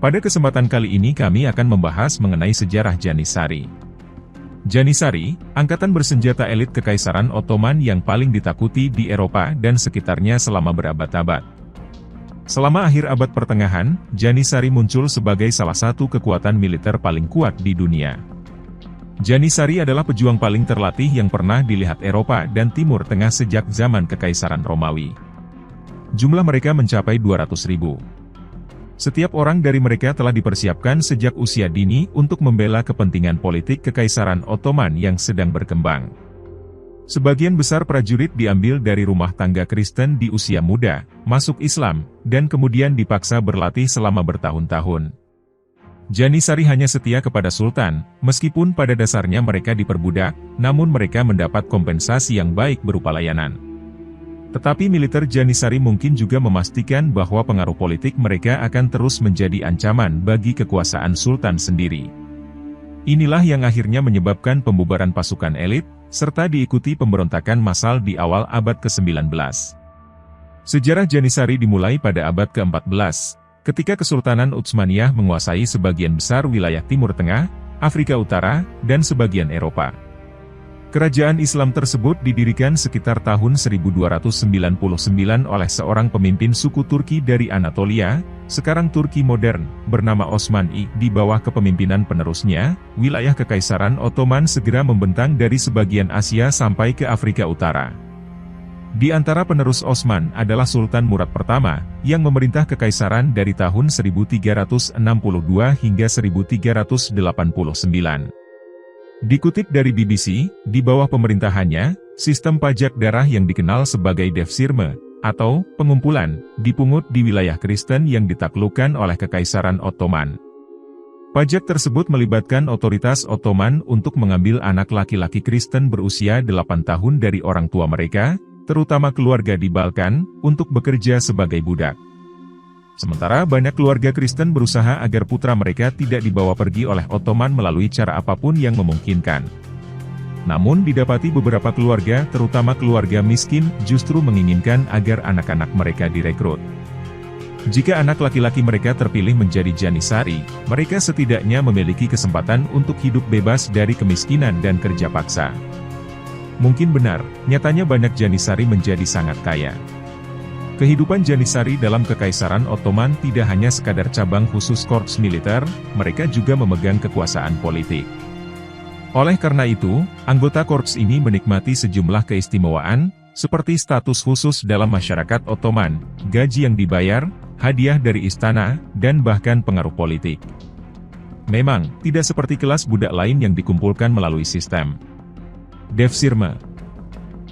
Pada kesempatan kali ini kami akan membahas mengenai sejarah Janissary. Janissary, angkatan bersenjata elit Kekaisaran Ottoman yang paling ditakuti di Eropa dan sekitarnya selama berabad-abad. Selama akhir abad pertengahan, Janissary muncul sebagai salah satu kekuatan militer paling kuat di dunia. Janissary adalah pejuang paling terlatih yang pernah dilihat Eropa dan Timur Tengah sejak zaman Kekaisaran Romawi. Jumlah mereka mencapai 200.000. Setiap orang dari mereka telah dipersiapkan sejak usia dini untuk membela kepentingan politik Kekaisaran Ottoman yang sedang berkembang. Sebagian besar prajurit diambil dari rumah tangga Kristen di usia muda, masuk Islam, dan kemudian dipaksa berlatih selama bertahun-tahun. Janissary hanya setia kepada Sultan, meskipun pada dasarnya mereka diperbudak, namun mereka mendapat kompensasi yang baik berupa layanan. Tetapi militer Janissary mungkin juga memastikan bahwa pengaruh politik mereka akan terus menjadi ancaman bagi kekuasaan Sultan sendiri. Inilah yang akhirnya menyebabkan pembubaran pasukan elit, serta diikuti pemberontakan massal di awal abad ke-19. Sejarah Janissary dimulai pada abad ke-14, ketika Kesultanan Utsmaniyah menguasai sebagian besar wilayah Timur Tengah, Afrika Utara, dan sebagian Eropa. Kerajaan Islam tersebut didirikan sekitar tahun 1299 oleh seorang pemimpin suku Turki dari Anatolia, sekarang Turki modern, bernama Osman I. Di bawah kepemimpinan penerusnya, wilayah Kekaisaran Ottoman segera membentang dari sebagian Asia sampai ke Afrika Utara. Di antara penerus Osman adalah Sultan Murad pertama, yang memerintah Kekaisaran dari tahun 1362 hingga 1389. Dikutip dari BBC, di bawah pemerintahannya, sistem pajak darah yang dikenal sebagai devshirme, atau pengumpulan, dipungut di wilayah Kristen yang ditaklukkan oleh Kekaisaran Ottoman. Pajak tersebut melibatkan otoritas Ottoman untuk mengambil anak laki-laki Kristen berusia 8 tahun dari orang tua mereka, terutama keluarga di Balkan, untuk bekerja sebagai budak. Sementara banyak keluarga Kristen berusaha agar putra mereka tidak dibawa pergi oleh Ottoman melalui cara apapun yang memungkinkan. Namun didapati beberapa keluarga, terutama keluarga miskin, justru menginginkan agar anak-anak mereka direkrut. Jika anak laki-laki mereka terpilih menjadi Janissary, mereka setidaknya memiliki kesempatan untuk hidup bebas dari kemiskinan dan kerja paksa. Mungkin benar, nyatanya banyak Janissary menjadi sangat kaya. Kehidupan Janissary dalam Kekaisaran Ottoman tidak hanya sekadar cabang khusus korps militer, mereka juga memegang kekuasaan politik. Oleh karena itu, anggota korps ini menikmati sejumlah keistimewaan, seperti status khusus dalam masyarakat Ottoman, gaji yang dibayar, hadiah dari istana, dan bahkan pengaruh politik. Memang, tidak seperti kelas budak lain yang dikumpulkan melalui sistem devshirme.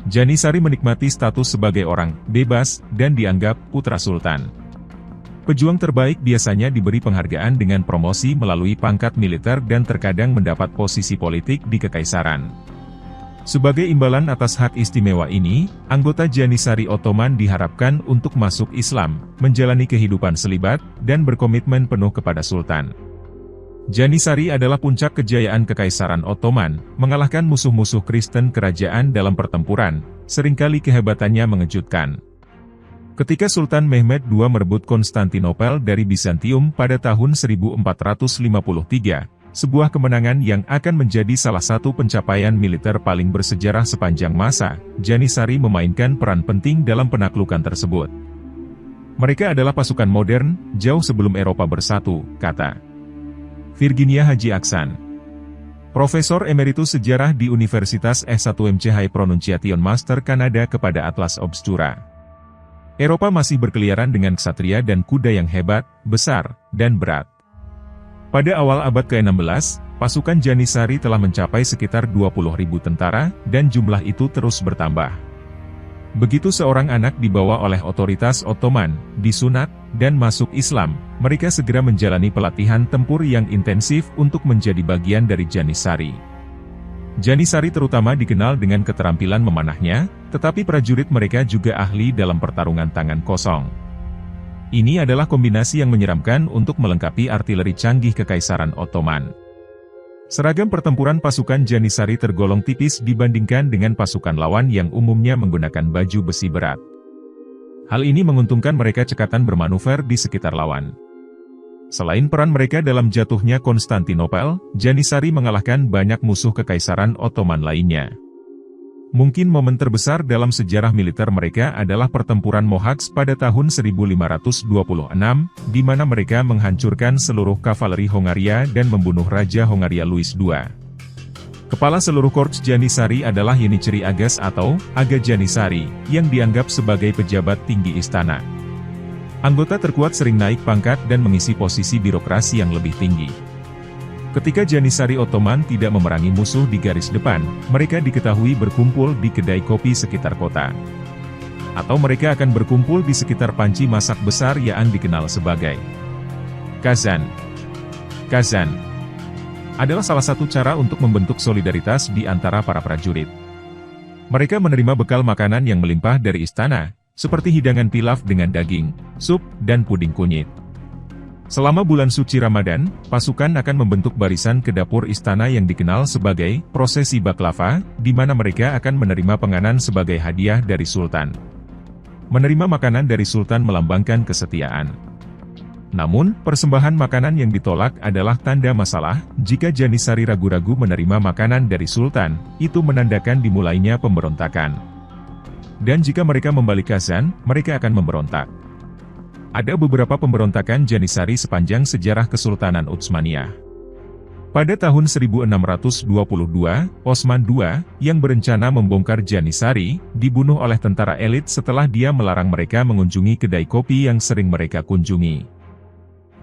Janissary menikmati status sebagai orang bebas dan dianggap putra sultan. Pejuang terbaik biasanya diberi penghargaan dengan promosi melalui pangkat militer dan terkadang mendapat posisi politik di kekaisaran. Sebagai imbalan atas hak istimewa ini, anggota Janissary Ottoman diharapkan untuk masuk Islam, menjalani kehidupan selibat, dan berkomitmen penuh kepada sultan. Janissary adalah puncak kejayaan Kekaisaran Ottoman, mengalahkan musuh-musuh Kristen kerajaan dalam pertempuran, seringkali kehebatannya mengejutkan. Ketika Sultan Mehmed II merebut Konstantinopel dari Bizantium pada tahun 1453, sebuah kemenangan yang akan menjadi salah satu pencapaian militer paling bersejarah sepanjang masa, Janissary memainkan peran penting dalam penaklukan tersebut. Mereka adalah pasukan modern, jauh sebelum Eropa bersatu, kata Virginia Haji Aksan, Profesor Emeritus Sejarah di Universitas S1 High Pronunciation Master Kanada kepada Atlas Obscura. Eropa masih berkeliaran dengan ksatria dan kuda yang hebat, besar, dan berat. Pada awal abad ke-16, pasukan Janissary telah mencapai sekitar 20.000 tentara, dan jumlah itu terus bertambah. Begitu seorang anak dibawa oleh otoritas Ottoman, disunat, dan masuk Islam, mereka segera menjalani pelatihan tempur yang intensif untuk menjadi bagian dari Janissary. Janissary terutama dikenal dengan keterampilan memanahnya, tetapi prajurit mereka juga ahli dalam pertarungan tangan kosong. Ini adalah kombinasi yang menyeramkan untuk melengkapi artileri canggih Kekaisaran Ottoman. Seragam pertempuran pasukan Janissary tergolong tipis dibandingkan dengan pasukan lawan yang umumnya menggunakan baju besi berat. Hal ini menguntungkan mereka cekatan bermanuver di sekitar lawan. Selain peran mereka dalam jatuhnya Konstantinopel, Janisari mengalahkan banyak musuh Kekaisaran Ottoman lainnya. Mungkin momen terbesar dalam sejarah militer mereka adalah pertempuran Mohacs pada tahun 1526, di mana mereka menghancurkan seluruh kavaleri Hongaria dan membunuh Raja Hongaria Louis II. Kepala seluruh korps Janisari adalah Yeniceri Agas atau Aga Janisari, yang dianggap sebagai pejabat tinggi istana. Anggota terkuat sering naik pangkat dan mengisi posisi birokrasi yang lebih tinggi. Ketika Janisari Ottoman tidak memerangi musuh di garis depan, mereka diketahui berkumpul di kedai kopi sekitar kota. Atau mereka akan berkumpul di sekitar panci masak besar yang dikenal sebagai Kazan. Kazan adalah salah satu cara untuk membentuk solidaritas di antara para prajurit. Mereka menerima bekal makanan yang melimpah dari istana, seperti hidangan pilaf dengan daging, sup, dan puding kunyit. Selama bulan suci Ramadan, pasukan akan membentuk barisan ke dapur istana yang dikenal sebagai prosesi baklava, di mana mereka akan menerima penganan sebagai hadiah dari Sultan. Menerima makanan dari Sultan melambangkan kesetiaan. Namun, persembahan makanan yang ditolak adalah tanda masalah. Jika Janisari ragu-ragu menerima makanan dari Sultan, itu menandakan dimulainya pemberontakan. Dan jika mereka membalik Kazan, mereka akan memberontak. Ada beberapa pemberontakan Janisari sepanjang sejarah Kesultanan Utsmaniyah. Pada tahun 1622, Osman II, yang berencana membongkar Janisari, dibunuh oleh tentara elit setelah dia melarang mereka mengunjungi kedai kopi yang sering mereka kunjungi.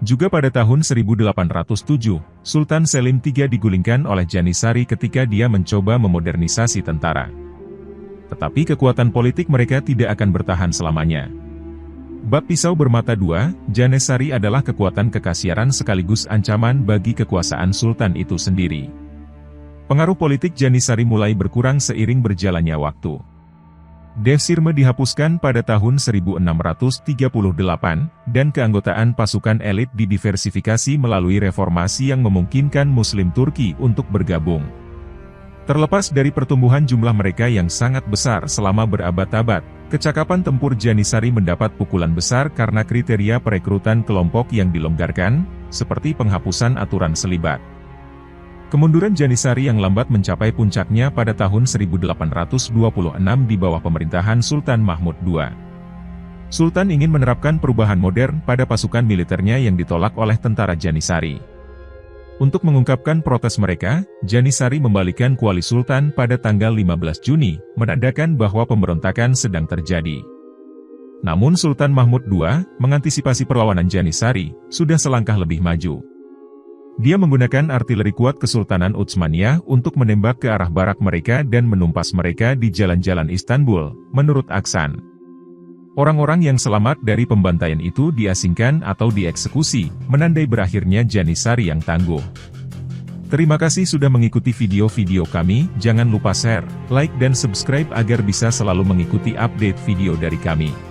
Juga pada tahun 1807, Sultan Selim III digulingkan oleh Janisari ketika dia mencoba memodernisasi tentara. Tetapi kekuatan politik mereka tidak akan bertahan selamanya. Bab pisau bermata dua, Janisari adalah kekuatan kekaisaran sekaligus ancaman bagi kekuasaan Sultan itu sendiri. Pengaruh politik Janisari mulai berkurang seiring berjalannya waktu. Devsirme dihapuskan pada tahun 1638, dan keanggotaan pasukan elit didiversifikasi melalui reformasi yang memungkinkan Muslim Turki untuk bergabung. Terlepas dari pertumbuhan jumlah mereka yang sangat besar selama berabad-abad, kecakapan tempur Janisari mendapat pukulan besar karena kriteria perekrutan kelompok yang dilonggarkan, seperti penghapusan aturan selibat. Kemunduran Janisari yang lambat mencapai puncaknya pada tahun 1826 di bawah pemerintahan Sultan Mahmud II. Sultan ingin menerapkan perubahan modern pada pasukan militernya yang ditolak oleh tentara Janisari. Untuk mengungkapkan protes mereka, Janisari membalikkan kuali Sultan pada tanggal 15 Juni, menandakan bahwa pemberontakan sedang terjadi. Namun Sultan Mahmud II, mengantisipasi perlawanan Janisari, sudah selangkah lebih maju. Dia menggunakan artileri kuat Kesultanan Utsmaniyah untuk menembak ke arah barak mereka dan menumpas mereka di jalan-jalan Istanbul, menurut Aksan. Orang-orang yang selamat dari pembantaian itu diasingkan atau dieksekusi, menandai berakhirnya Janisari yang tangguh. Terima kasih sudah mengikuti video-video kami, jangan lupa share, like dan subscribe agar bisa selalu mengikuti update video dari kami.